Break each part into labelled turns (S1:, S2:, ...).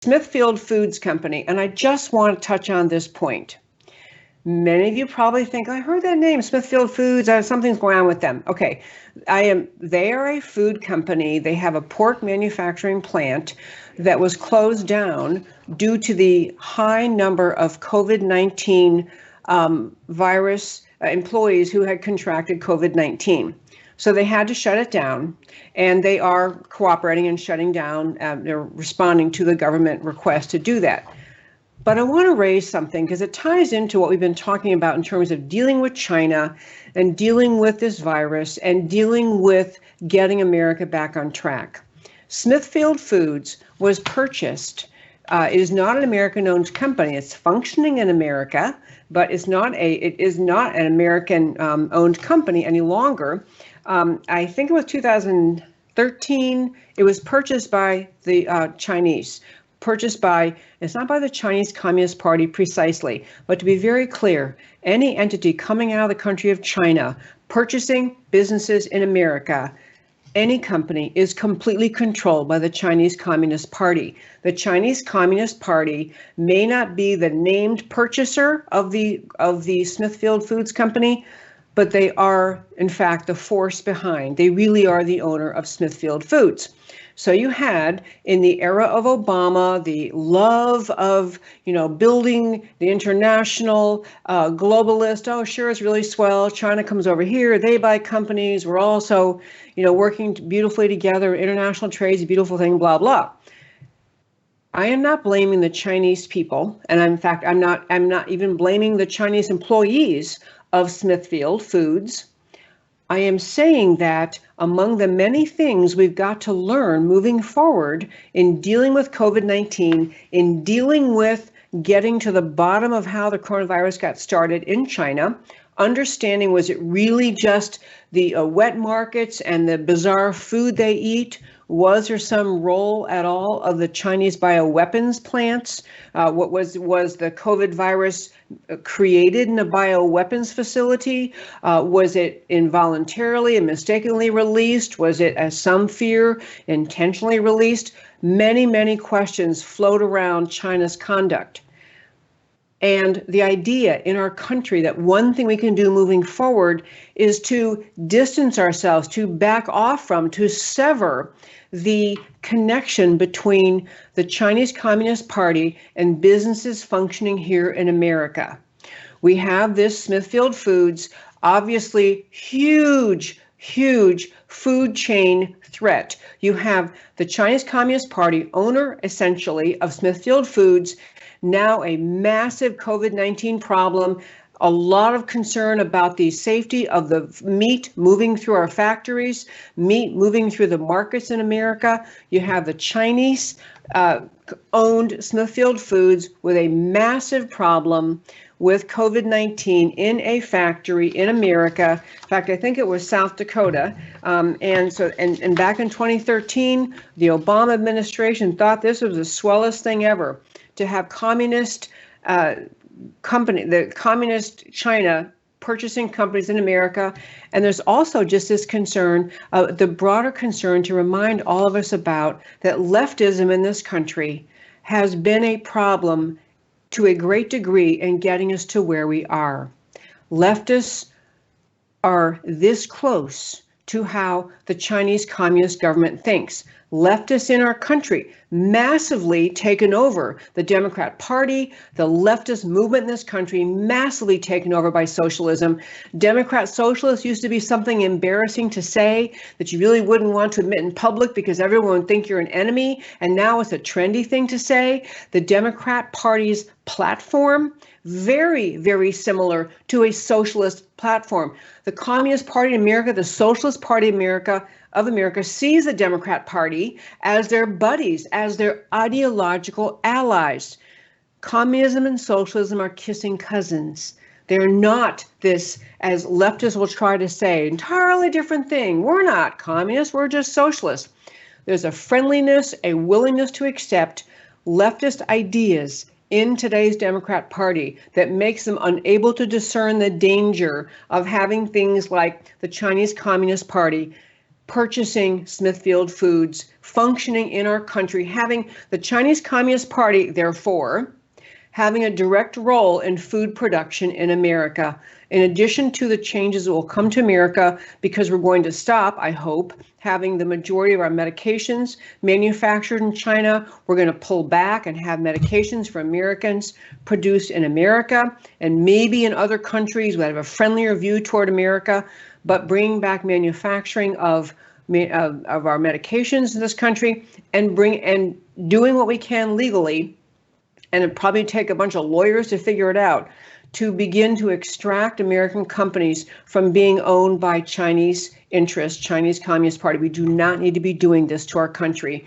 S1: Smithfield Foods Company, and I just want to touch on this point. Many of you probably think, I heard that name, Smithfield Foods, something's going on with them. Okay, they are a food company. They have a pork manufacturing plant that was closed down due to the high number of COVID-19 virus employees who had contracted COVID-19. So they had to shut it down, and they are cooperating and shutting down. They're responding to the government request to do that. But I want to raise something because it ties into what we've been talking about in terms of dealing with China and dealing with this virus and dealing with getting America back on track. Smithfield Foods was purchased. It is not an American-owned company. It's functioning in America, but it is not an American-owned company any longer. I think it was 2013. It was purchased by the Chinese. It's not by the Chinese Communist Party precisely, but to be very clear, any entity coming out of the country of China purchasing businesses in America, any company is completely controlled by the Chinese Communist Party. The Chinese Communist Party may not be the named purchaser of the Smithfield Foods Company, but they are, in fact, the force behind. They really are the owner of Smithfield Foods. So you had, in the era of Obama, the love of, building the international globalist. Oh, sure, it's really swell. China comes over here. They buy companies. We're also, working beautifully together. International trade is a beautiful thing, blah, blah. I am not blaming the Chinese people. And in fact, I'm not even blaming the Chinese employees of Smithfield Foods. I am saying that among the many things we've got to learn moving forward in dealing with COVID-19, in dealing with getting to the bottom of how the coronavirus got started in China, understanding, was it really just the wet markets and the bizarre food they eat? Was there some role at all of the Chinese bioweapons plants? What was the COVID virus created in a bioweapons facility? Was it involuntarily and mistakenly released? Was it, as some fear, intentionally released? Many, many questions float around China's conduct. And the idea in our country that one thing we can do moving forward is to distance ourselves, to back off from, to sever the connection between the Chinese Communist Party and businesses functioning here in America. We have this Smithfield Foods, obviously huge food chain threat. You have the Chinese Communist Party, owner essentially of Smithfield Foods, now a massive COVID-19 problem, a lot of concern about the safety of the meat moving through our factories, meat moving through the markets in America. You have the Chinese owned Smithfield Foods with a massive problem with COVID-19 in a factory in America. In fact, I think it was South Dakota. And back in 2013, the Obama administration thought this was the swellest thing ever, to have the communist China purchasing companies in America. And there's also just this concern, the broader concern to remind all of us about that leftism in this country has been a problem to a great degree in getting us to where we are. Leftists are this close to how the Chinese Communist government thinks. Leftists in our country massively taken over the Democrat Party, the leftist movement in this country massively taken over by socialism. Democrat socialists used to be something embarrassing to say that you really wouldn't want to admit in public because everyone would think you're an enemy, and now it's a trendy thing to say. The Democrat Party's platform, very, very similar to a socialist platform. The Communist Party in America, the Socialist Party of America sees the Democrat Party as their buddies, as their ideological allies. Communism and socialism are kissing cousins. They're not this, as leftists will try to say, entirely different thing. We're not communists, we're just socialists. There's a friendliness, a willingness to accept leftist ideas in today's Democrat Party that makes them unable to discern the danger of having things like the Chinese Communist Party purchasing Smithfield Foods, functioning in our country, having the Chinese Communist Party, therefore, having a direct role in food production in America. In addition to the changes that will come to America, because we're going to stop, I hope, having the majority of our medications manufactured in China. We're going to pull back and have medications for Americans produced in America and maybe in other countries that have a friendlier view toward America, but bringing back manufacturing of our medications in this country and doing what we can legally, and it'd probably take a bunch of lawyers to figure it out, to begin to extract American companies from being owned by Chinese interests, Chinese Communist Party. We do not need to be doing this to our country.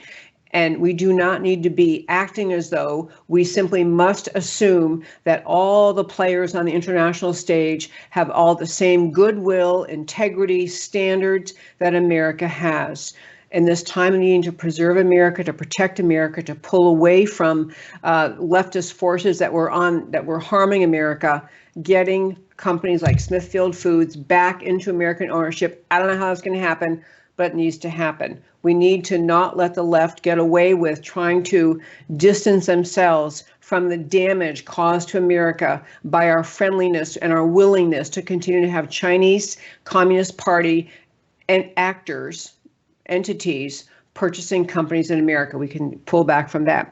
S1: And we do not need to be acting as though we simply must assume that all the players on the international stage have all the same goodwill, integrity, standards that America has. In this time of needing to preserve America, to protect America, to pull away from leftist forces that were harming America, getting companies like Smithfield Foods back into American ownership. I don't know how it's going to happen, but it needs to happen. We need to not let the left get away with trying to distance themselves from the damage caused to America by our friendliness and our willingness to continue to have Chinese Communist Party and entities purchasing companies in America. We can pull back from that.